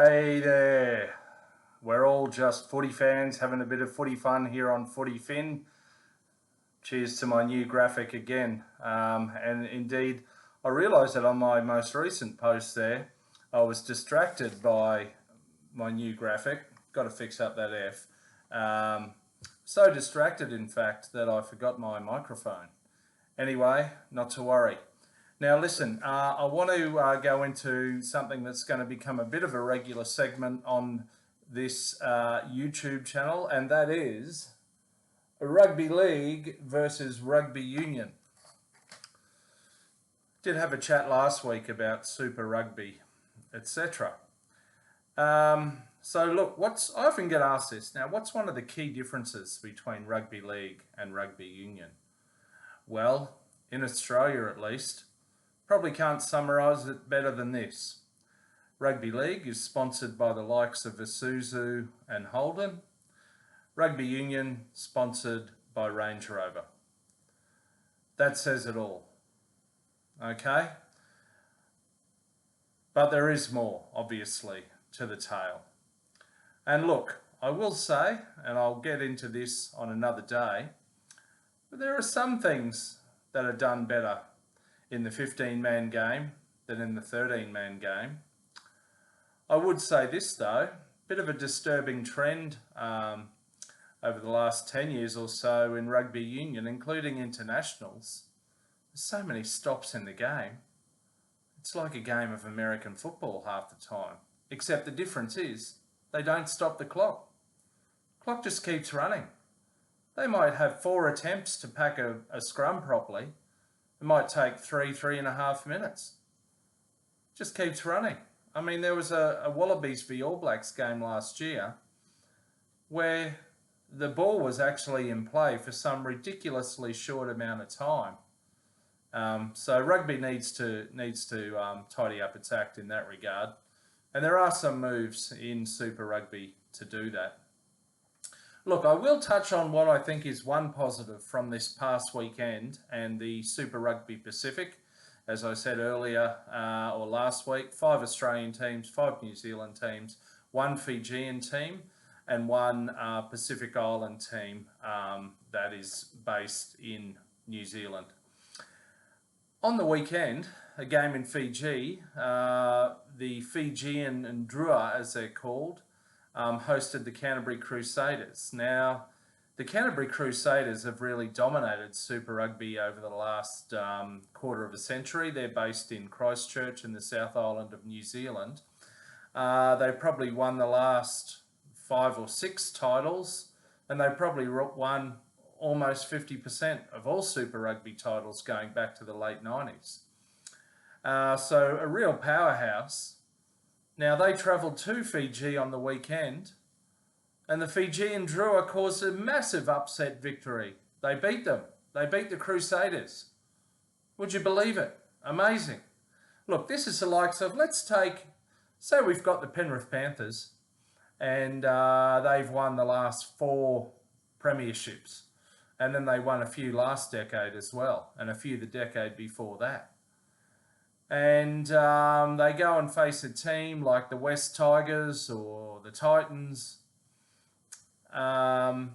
Hey there, we're all just footy fans having a bit of footy fun here on FootyFin. Cheers to my new graphic again. And indeed, I realised that on my most recent post there, I was distracted by my new graphic. Got to fix up that F. So distracted, in fact, that I forgot my microphone. Anyway, not to worry. Now listen, I want to go into something that's going to become a bit of a regular segment on this YouTube channel, and that is Rugby League versus Rugby Union. Did have a chat last week about Super Rugby, etc. So look, I often get asked this. Now, what's one of the key differences between Rugby League and Rugby Union? Well, in Australia at least, probably can't summarise it better than this. Rugby League is sponsored by the likes of Isuzu and Holden. Rugby Union sponsored by Range Rover. That says it all. Okay? But there is more, obviously, to the tale. And look, I will say, and I'll get into this on another day, but there are some things that are done better in the 15-man game than in the 13-man game. I would say this though, bit of a disturbing trend over the last 10 years or so in Rugby Union, including internationals. There's so many stops in the game. It's like a game of American football half the time, except the difference is they don't stop the clock. The clock just keeps running. They might have 4 attempts to pack a scrum properly. It might take 3.5 minutes. Just keeps running. I mean, there was a Wallabies v All Blacks game last year where the ball was actually in play for some ridiculously short amount of time. So rugby needs to tidy up its act in that regard. And there are some moves in Super Rugby to do that. Look, I will touch on what I think is one positive from this past weekend and the Super Rugby Pacific. As I said earlier, or last week, 5 Australian teams, 5 New Zealand teams, 1 Fijian team, and 1 Pacific Island team that is based in New Zealand. On the weekend, a game in Fiji, the Fijian Drua, as they're called, hosted the Canterbury Crusaders. Now, the Canterbury Crusaders have really dominated Super Rugby over the last quarter of a century. They're based in Christchurch in the South Island of New Zealand. They probably won the last 5 or 6 titles, and they probably won almost 50% of all Super Rugby titles going back to the late 90s. So a real powerhouse. Now, they travelled to Fiji on the weekend, and the Fijian Drua caused a massive upset victory. They beat them. They beat the Crusaders. Would you believe it? Amazing. Look, this is the likes of, say we've got the Penrith Panthers, and they've won the last 4 premierships, and then they won a few last decade as well, and a few the decade before that. And they go and face a team like the West Tigers or the Titans, and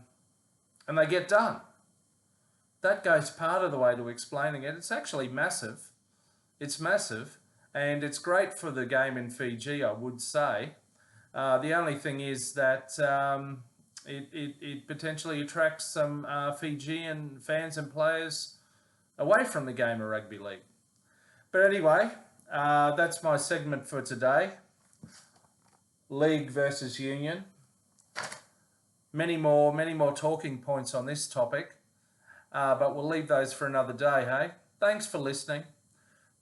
they get done. That goes part of the way to explaining it. It's actually massive. It's massive, and it's great for the game in Fiji, I would say. The only thing is that it potentially attracts some Fijian fans and players away from the game of rugby league. But anyway, that's my segment for today. League versus Union. Many more talking points on this topic, but we'll leave those for another day, hey? Thanks for listening.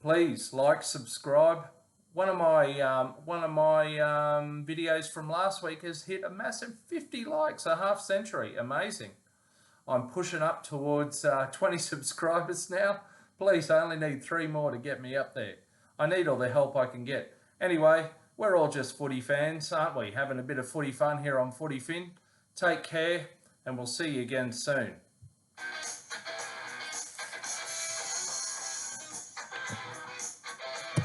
Please like, subscribe. One of my videos from last week has hit a massive 50 likes, a half century. Amazing. I'm pushing up towards 20 subscribers now. Please, I only need 3 more to get me up there. I need all the help I can get. Anyway, we're all just footy fans, aren't we? Having a bit of footy fun here on FootyFin. Take care, and we'll see you again soon.